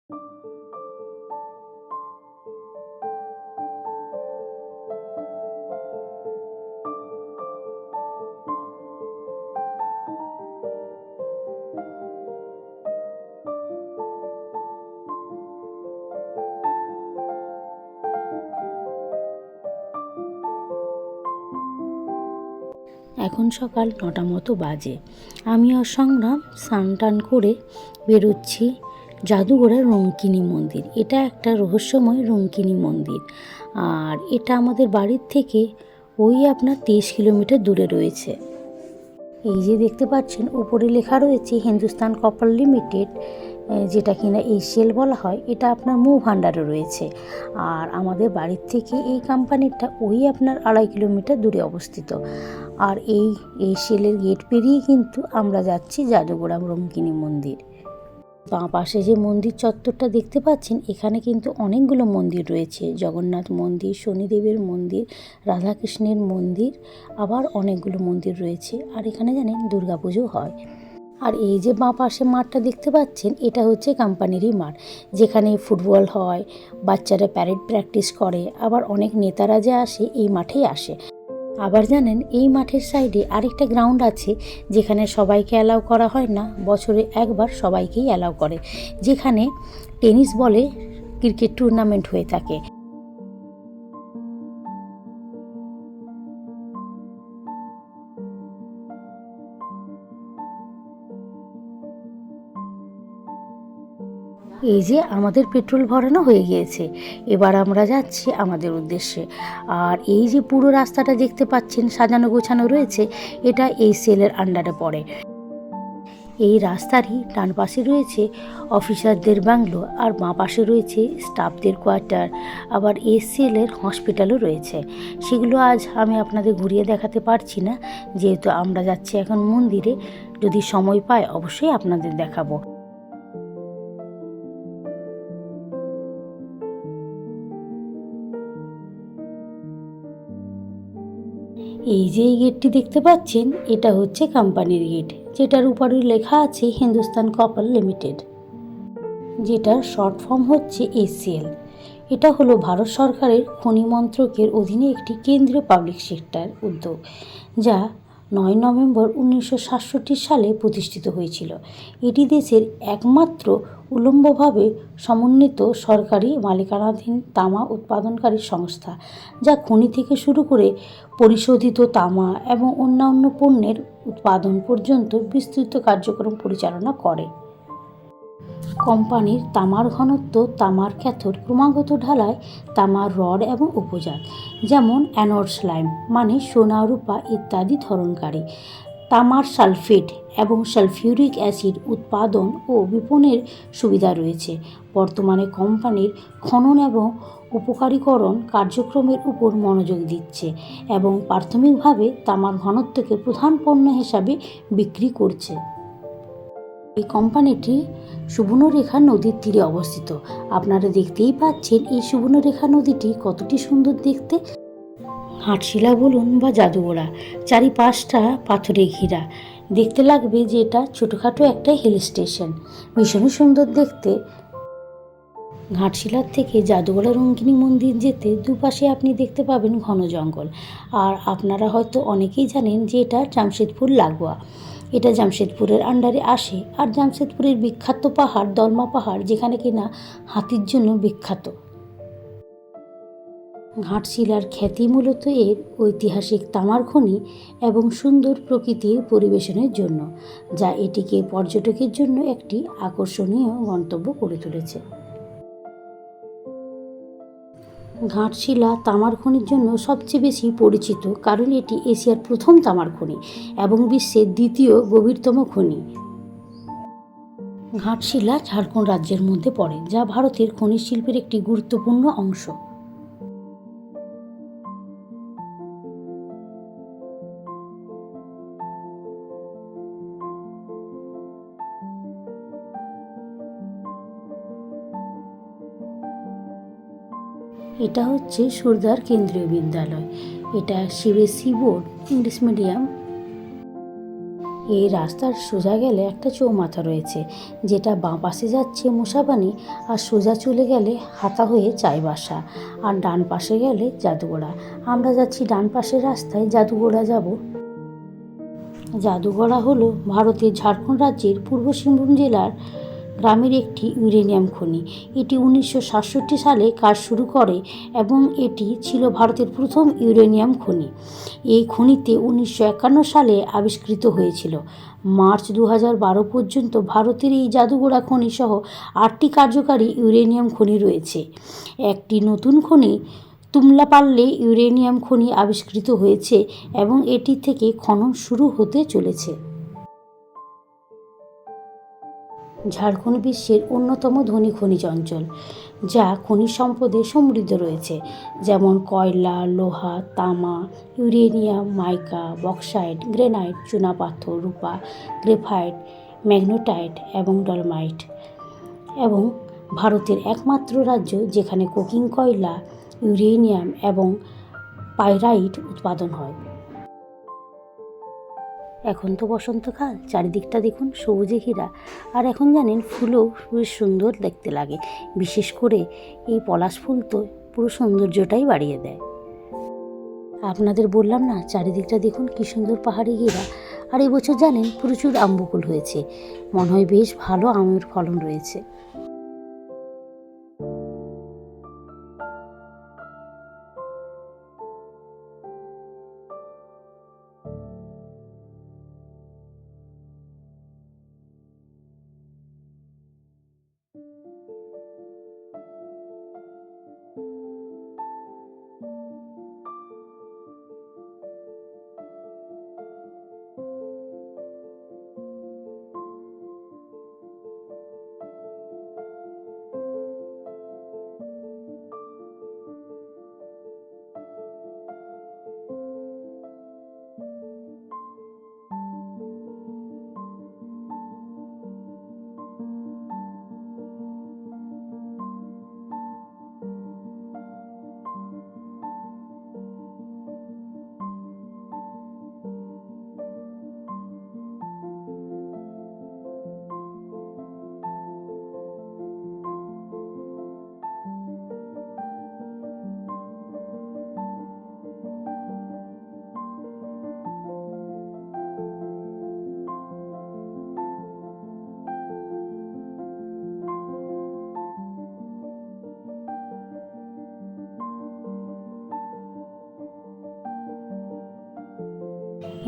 এখন সকাল ৯টা মতো বাজে। আমি আর সংগ্রাম স্নান টান করে বেরোচ্ছি জাদুঘরের রঙ্কিনী মন্দির। এটা একটা রহস্যময় রঙ্কিনী মন্দির, আর এটা আমাদের বাড়ির থেকে ওই আপনার 23 কিলোমিটার দূরে রয়েছে। এই যে দেখতে পাচ্ছেন উপরে লেখা রয়েছে হিন্দুস্তান কপার লিমিটেড, যেটা কিনা ACL বলা হয়। এটা আপনার মৌ ভান্ডারে রয়েছে, আর আমাদের বাড়ির থেকে এই কোম্পানিটা ওই আপনার 2.5 কিলোমিটার দূরে অবস্থিত। আর এই ACL গেট পেরিয়ে কিন্তু আমরা যাচ্ছি জাদুঘরাম রঙ্কিনী মন্দির। বাঁ পাশে যে মন্দির চত্বরটা দেখতে পাচ্ছেন, এখানে কিন্তু অনেকগুলো মন্দির রয়েছে। জগন্নাথ মন্দির, শনিদেবের মন্দির, রাধাকৃষ্ণের মন্দির, আবার অনেকগুলো মন্দির রয়েছে। আর এখানে জানেন দুর্গাপুজো হয়। আর এই যে বাঁ পাশে মাঠটা দেখতে পাচ্ছেন, এটা হচ্ছে কোম্পানিরই মাঠ, যেখানে ফুটবল হয়, বাচ্চারা প্যারেড প্র্যাকটিস করে, আবার অনেক নেতারা যে আসে এই মাঠেই আসে। আবার জানেন এই মাঠের সাইডে আরেকটা গ্রাউন্ড আছে, যেখানে সবাইকে অ্যালাউ করা হয় না, বছরে একবার সবাইকেই অ্যালাউ করে, যেখানে টেনিস বলে ক্রিকেট টুর্নামেন্ট হয়ে থাকে। এই যে আমাদের পেট্রোল ভরানো হয়ে গিয়েছে, এবার আমরা যাচ্ছি আমাদের উদ্দেশ্যে। আর এই যে পুরো রাস্তাটা দেখতে পাচ্ছেন সাজানো গোছানো রয়েছে, এটা ACL আন্ডারে পড়ে। এই রাস্তারই ডান পাশে রয়েছে অফিসারদের বাংলো, আর বাঁ পাশে রয়েছে স্টাফদের কোয়ার্টার, আবার ACL হসপিটালও রয়েছে। সেগুলো আজ আমি আপনাদের ঘুরিয়ে দেখাতে পারছি না, যেহেতু আমরা যাচ্ছি এখন মন্দিরে। যদি সময় পাই অবশ্যই আপনাদের দেখাবো। এই যে এই গেটটি দেখতে পাচ্ছেন, এটা হচ্ছে কোম্পানির গেট, যেটার উপরে লেখা আছে হিন্দুস্তান কপার লিমিটেড, যেটার শর্ট ফর্ম হচ্ছে ACL। এটা হলো ভারত সরকারের খনি মন্ত্রকের অধীনে একটি কেন্দ্রীয় পাবলিক সেক্টর উদ্যোগ, যা 9 নভেম্বর 1967 সালে প্রতিষ্ঠিত হয়েছিল। এটি দেশের একমাত্র উল্লম্বভাবে সমন্বিত সরকারি মালিকানাধীন তামা উৎপাদনকারী সংস্থা, যা খনি থেকে শুরু করে পরিশোধিত তামা এবং অন্যান্য পণ্যের উৎপাদন পর্যন্ত বিস্তৃত কার্যক্রম পরিচালনা করে। কোম্পানির তামার ঘনত্ব, তামার ক্যাথোড, ক্রমাগত ঢালাই, তামার রড এবং উপজাত, যেমন অ্যানোড স্লাইম মানে সোনা রূপা ইত্যাদি ধরনকারী, তামার সালফেট এবং সালফিউরিক অ্যাসিড উৎপাদন ও বিপণনের সুবিধা রয়েছে। বর্তমানে কোম্পানির খনন এবং উপকারীকরণ কার্যক্রমের উপর মনোযোগ দিচ্ছে এবং প্রাথমিকভাবে তামার ঘনত্বকে প্রধান পণ্য হিসাবে বিক্রি করছে। এই কোম্পানিটি সুবর্ণরেখা নদীর তীরে অবস্থিত। আপনারা দেখতেই পাচ্ছেন এই সুবর্ণরেখা নদীটি কতটি সুন্দর দেখতে। হাটশিলা বলুন বা জাদুঘোড়া, চারিপাশটা পাথরে ঘেরা, দেখতে লাগবে যে এটা ছোটোখাটো একটা হিল স্টেশন, ভীষণই সুন্দর দেখতে। ঘাটশিলার থেকে জাদুঘোড়া রঙ্কিনী মন্দির যেতে দুপাশে আপনি দেখতে পাবেন ঘন জঙ্গল। আর আপনারা হয়তো অনেকেই জানেন যে এটা জামশেদপুর লাগোয়া। এটা জামশেদপুরের আন্ডারে আসে। আর জামশেদপুরের বিখ্যাত পাহাড় দলমা পাহাড়, যেখানে কিনা হাতির জন্য বিখ্যাত। ঘাটশিলার খ্যাতি মূলত এর ঐতিহাসিক তামার খনি এবং সুন্দর প্রকৃতির পরিবেশনের জন্য, যা এটিকে পর্যটকের জন্য একটি আকর্ষণীয় গন্তব্য করে তুলেছে। ঘাটশিলা তামার খনির জন্য সবচেয়ে বেশি পরিচিত, কারণ এটি এশিয়ার প্রথম তামার খনি এবং বিশ্বের দ্বিতীয় গভীরতম খনি। ঘাটশিলা ঝাড়খণ্ড রাজ্যের মধ্যে পড়ে, যা ভারতের খনিজ শিল্পের একটি গুরুত্বপূর্ণ অংশ। এটা হচ্ছে সুরদার কেন্দ্রীয় বিদ্যালয়। এটা CBSE বোর্ড ইংলিশ মিডিয়াম। এই রাস্তার সোজা গেলে একটা চৌমাথা রয়েছে, যেটা বাঁ পাশে যাচ্ছে মুসাবানি, আর সোজা চলে গেলে হাতা হয়ে চাইবাসা, আর ডান পাশে গেলে জাদুগোড়া। আমরা যাচ্ছি ডান পাশের রাস্তায়, জাদুগোড়া যাব। জাদুগড়া হলো ভারতের ঝাড়খণ্ড রাজ্যের পূর্ব সিংভূম জেলার গ্রামের একটি ইউরেনিয়াম খনি। এটি 1967 সালে কাজ শুরু করে এবং এটি ছিল ভারতের প্রথম ইউরেনিয়াম খনি। এই খনিতে 1951 সালে আবিষ্কৃত হয়েছিল। মার্চ 2012 পর্যন্ত ভারতের এই জাদুগোড়া খনি সহ 8টি কার্যকারী ইউরেনিয়াম খনি রয়েছে। একটি নতুন খনি তুমলাপাল্লে ইউরেনিয়াম খনি আবিষ্কৃত হয়েছে এবং এটি থেকে খনন শুরু হতে চলেছে। ঝাড়খণ্ড বিশ্বের অন্যতম ধনী খনিজ অঞ্চল, যা খনিজ সম্পদে সমৃদ্ধ রয়েছে, যেমন কয়লা, লোহা, তামা, ইউরেনিয়াম, মাইকা, বক্সাইট, গ্রেনাইট, চুনাপাথর, রূপা, গ্রেফাইট, ম্যাগনেটাইট এবং ডলোমাইট, এবং ভারতের একমাত্র রাজ্য যেখানে কোকিং কয়লা, ইউরেনিয়াম এবং পাইরাইট উৎপাদন হয়। এখন তো বসন্তকাল, চারিদিকটা দেখুন সবুজে ঘেরা, আর এখন জানেন ফুলও বেশ সুন্দর দেখতে লাগে। বিশেষ করে এই পলাশ ফুল তো পুরো সৌন্দর্যটাই বাড়িয়ে দেয়। আপনাদের বললাম না, চারিদিকটা দেখুন কী সুন্দর পাহাড়ি ঘেরা। আর এবছর জানেন প্রচুর আম বকুল হয়েছে, মনে হয় বেশ ভালো আমের ফলন রয়েছে।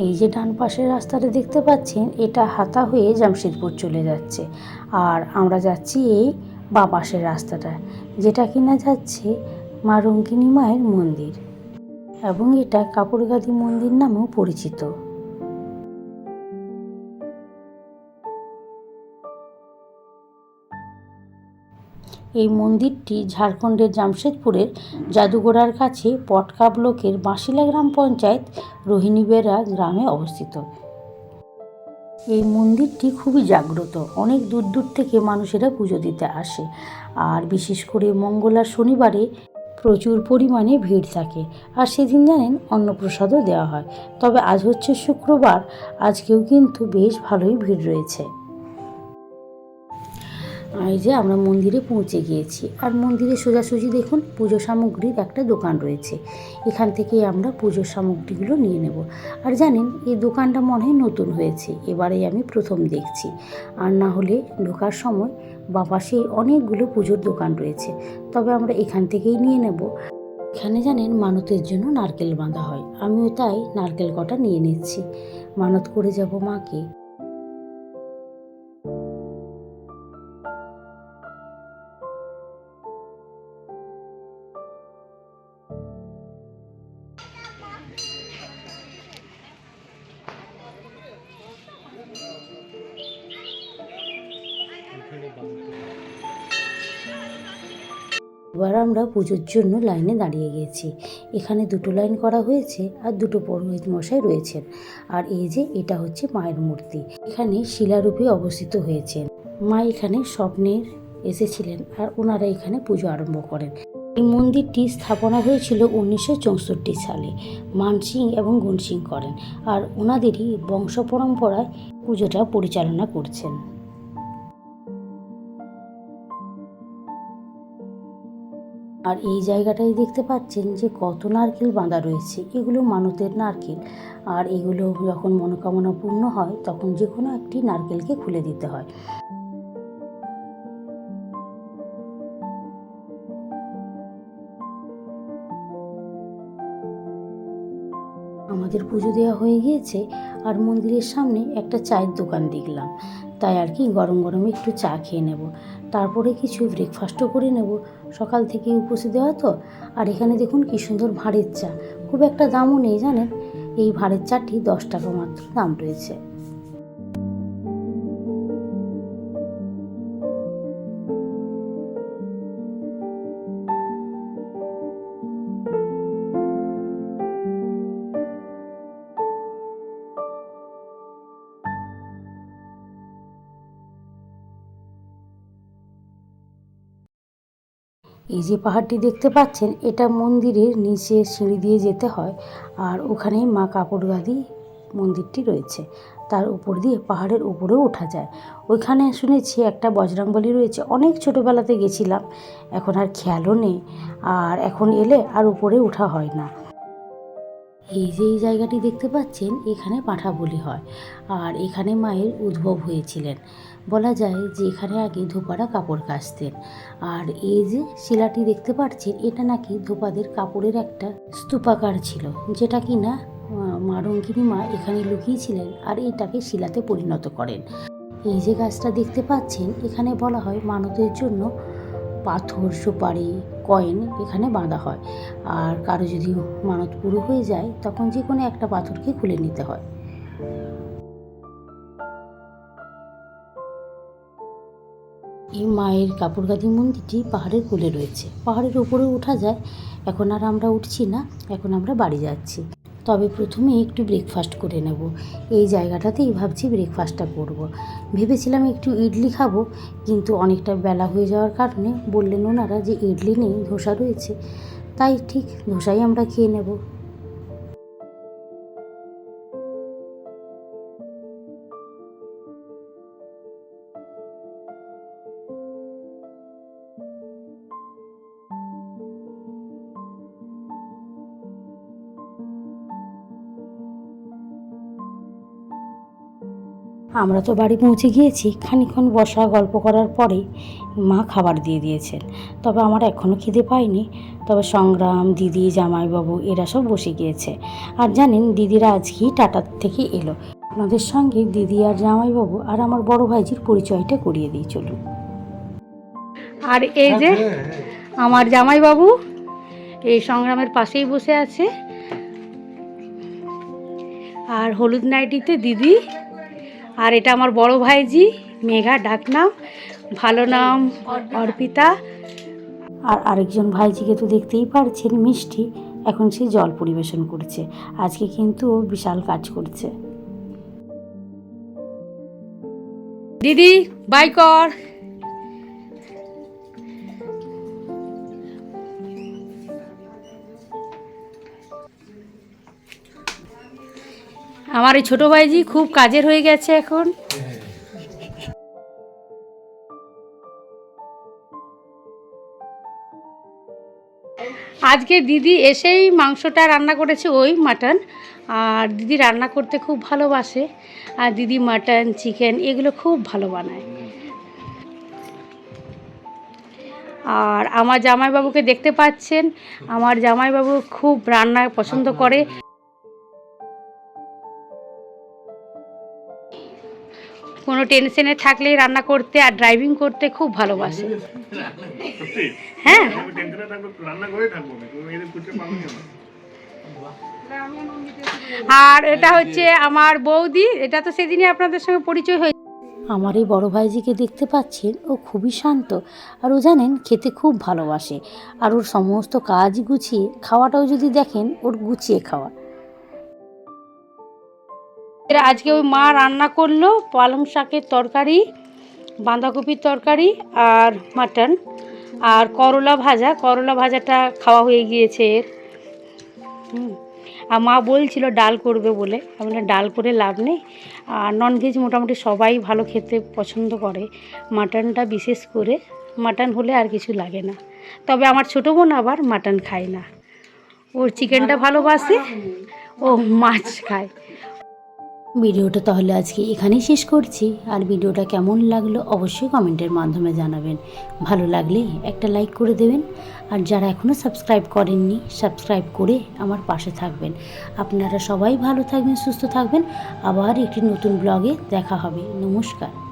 এই যে ডান পাশের রাস্তাটা দেখতে পাচ্ছেন, এটা হাতা হয়ে জামশেদপুর চলে যাচ্ছে, আর আমরা যাচ্ছি এই বাঁ পাশের রাস্তাটা, যেটা কিনা যাচ্ছে মা রঙ্কিনী মায়ের মন্দির, এবং এটা কাপড়গাদি মন্দির নামেও পরিচিত। এই মন্দিরটি ঝাড়খণ্ডের জামশেদপুরের জাদুগোড়ার কাছে পটকা ব্লকের বাঁশিলা গ্রাম পঞ্চায়েত রোহিণীবেড়া গ্রামে অবস্থিত। এই মন্দিরটি খুবই জাগ্রত, অনেক দূর দূর থেকে মানুষেরা পুজো দিতে আসে, আর বিশেষ করে মঙ্গল আর শনিবারে প্রচুর পরিমাণে ভিড় থাকে। আর সেদিন জানেন অন্নপ্রসাদও দেওয়া হয়। তবে আজ হচ্ছে শুক্রবার, আজকেও কিন্তু বেশ ভালোই ভিড় রয়েছে। এই যে আমরা মন্দিরে পৌঁছে গিয়েছি, আর মন্দিরে সোজাসুজি দেখুন পুজো সামগ্রীর একটা দোকান রয়েছে। এখান থেকেই আমরা পুজোর সামগ্রীগুলো নিয়ে নেব। আর জানেন এই দোকানটা মনে হয় নতুন হয়েছে, এবারেই আমি প্রথম দেখছি। আর না হলে ঢোকার সময় বাঁ পাশে অনেকগুলো পুজোর দোকান রয়েছে, তবে আমরা এখান থেকেই নিয়ে নেব। এখানে জানেন মানতের জন্য নারকেল বাঁধা হয়, আমিও তাই নারকেল কটা নিয়ে নিচ্ছি, মানত করে যাব মাকে। এবার আমরা পুজোর জন্য লাইনে দাঁড়িয়ে গেছি। এখানে দুটো লাইন করা হয়েছে, আর দুটো পুরোহিত মশাই রয়েছেন। আর এই যে এটা হচ্ছে মায়ের মূর্তি, এখানে শিলারূপে অবস্থিত হয়েছেন। মা এখানে স্বপ্নের এসেছিলেন, আর ওনারা এখানে পুজো আরম্ভ করেন। এই মন্দিরটি স্থাপনা হয়েছিল 1964 সালে। মান সিং এবং গুণ সিং করেন, আর ওনাদেরই বংশ পরম্পরায় পুজোটা পরিচালনা করছেন। আর এই জায়গাটাই দেখতে পাচ্ছেন যে কত নারকেল বাঁধা রয়েছে, এগুলো মানতের নারকেল। আর এগুলো যখন মনোকামনা পূর্ণ হয় তখন যে কোনো একটি নারকেলকে খুলে দিতে হয়। আমাদের পুজো দেওয়া হয়ে গিয়েছে, আর মন্দিরের সামনে একটা চায়ের দোকান দেখলাম, তাই আর কি গরম গরম একটু চা খেয়ে নেব, তারপরে কিছু ব্রেকফাস্টও করে নেব। সকাল থেকে উপসে দেওয়া তো। আর এখানে দেখুন কি সুন্দর ভাঁড়ের চা, খুব একটা দামও নেই জানেন, এই ভাঁড়ের চাটি 10 টাকা মাত্র দাম রয়েছে। এই যে পাহাড়টি দেখতে পাচ্ছেন, এটা মন্দিরের নিচে সিঁড়ি দিয়ে যেতে হয়, আর ওখানেই মা কাপড়গাদি মন্দিরটি রয়েছে। তার উপর দিয়ে পাহাড়ের উপরেও ওঠা যায়। ওইখানে শুনেছি একটা বজরংবলী রয়েছে, অনেক ছোটোবেলাতে গেছিলাম, এখন আর খেয়ালও নেই। আর এখন এলে আর উপরে ওঠা হয় না। এই যে এই জায়গাটি দেখতে পাচ্ছেন, এখানে পাঁঠা বলি হয়, আর এখানে মায়ের উদ্ভব হয়েছিলেন। বলা যায় যে এখানে আগে ধোপারা কাপড় কাচতেন। আর এই যে শিলাটি দেখতে পাচ্ছেন, এটা নাকি ধোপাদের কাপড়ের একটা স্তূপাকার ছিল, যেটা কি না মা রঙ্কিনী মা এখানে লুকিয়েছিলেন, আর এটাকে শিলাতে পরিণত করেন। এই যে গাছটা দেখতে পাচ্ছেন, এখানে বলা হয় মানতের জন্য পাথর, সুপারি, কয়েন এখানে বাঁধা হয়। আর কারো যদি মানত পুরো হয়ে যায় তখন যে কোনো একটা পাথরকে খুলে নিতে হয়। এই মায়ের কাপড়গাদি মন্দিরটি পাহাড়ের কোলে রয়েছে, পাহাড়ের উপরে ওঠা যায়। এখন আর আমরা উঠছি না, এখন আমরা বাড়ি যাচ্ছি। তবে প্রথমে একটু ব্রেকফাস্ট করে নেব। এই জায়গাটাতেই ভাবছি ব্রেকফাস্টটা করব। ভেবেছিলাম একটু ইডলি খাবো, কিন্তু অনেকটা বেলা হয়ে যাওয়ার কারণে বললেন ওনারা যে ইডলি নেই, ধোসা রয়েছে, তাই ঠিক ধোসাই আমরা খেয়ে নেব। আমরা তো বাড়ি পৌঁছে গিয়েছি, খানিকক্ষণ বসা গল্প করার পরেই মা খাবার দিয়ে দিয়েছেন। তবে আমার এখনও খিদে পায়নি। তবে সংগ্রাম, দিদি, জামাইবাবু এরা সব বসে গিয়েছে। আর জানেন দিদিরা আজকেই টাটার থেকে এলো। আপনাদের সঙ্গে দিদি আর জামাইবাবু আর আমার বড় ভাইজির পরিচয়টা করিয়ে দিই চলুন। আর এই যে আমার জামাইবাবু এই সংগ্রামের পাশেই বসে আছে, আর হলুদ নাইটিতে দিদি। আর এটা আমার বড় ভাইজি মেঘা, ডাকনাম, ভালো নাম অর্পিতা। আর আরেকজন ভাইজিকে তো দেখতেই পারছেন, মিষ্টি, এখন সে জল পরিবেশন করছে। আজকে কিন্তু বিশাল কাজ করছে। দিদি বাই কর। আমার এই ছোটো ভাইজি খুব কাজের হয়ে গেছে এখন। আজকে দিদি এসেই মাংসটা রান্না করেছে, ওই মাটন। আর দিদি রান্না করতে খুব ভালোবাসে, আর দিদি মাটন, চিকেন এগুলো খুব ভালো বানায়। আর আমার জামাইবাবুকে দেখতে পাচ্ছেন, আমার জামাইবাবু খুব রান্না পছন্দ করে। কোনো টেনশনে থাকলেই রান্না করতে আর ড্রাইভিং করতে খুব ভালোবাসে। হ্যাঁ, আর এটা হচ্ছে আমার বৌদি, এটা তো সেদিনই আপনাদের সঙ্গে পরিচয় হয়েছে। আমার এই বড় ভাইজিকে দেখতে পাচ্ছেন, ও খুবই শান্ত, আর ও জানেন খেতে খুব ভালোবাসে। আর ওর সমস্ত কাজ গুছিয়ে, খাওয়াটাও যদি দেখেন ওর গুছিয়ে খাওয়া। আজকে ওই মা রান্না করলো পালং শাকের তরকারি, বাঁধাকপির তরকারি আর মাটন, আর করলা ভাজা। করলা ভাজাটা খাওয়া হয়ে গিয়েছে এর। আর মা বলছিল ডাল করবে বলে, আমি বললাম ডাল করে লাভ নেই। আর ননভেজ মোটামুটি সবাই ভালো খেতে পছন্দ করে, মাটনটা বিশেষ করে, মাটন হলে আর কিছু লাগে না। তবে আমার ছোটো বোন আবার মাটন খায় না, ওর চিকেনটা ভালোবাসে, ও মাছ খায়। ভিডিওটা তাহলে আজকে এখানেই শেষ করছি। আর ভিডিওটা কেমন লাগলো অবশ্যই কমেন্টের মাধ্যমে জানাবেন। ভালো লাগলে একটা লাইক করে দেবেন। আর যারা এখনও সাবস্ক্রাইব করেননি, সাবস্ক্রাইব করে আমার পাশে থাকবেন। আপনারা সবাই ভালো থাকবেন, সুস্থ থাকবেন। আবার একটি নতুন ব্লগে দেখা হবে। নমস্কার।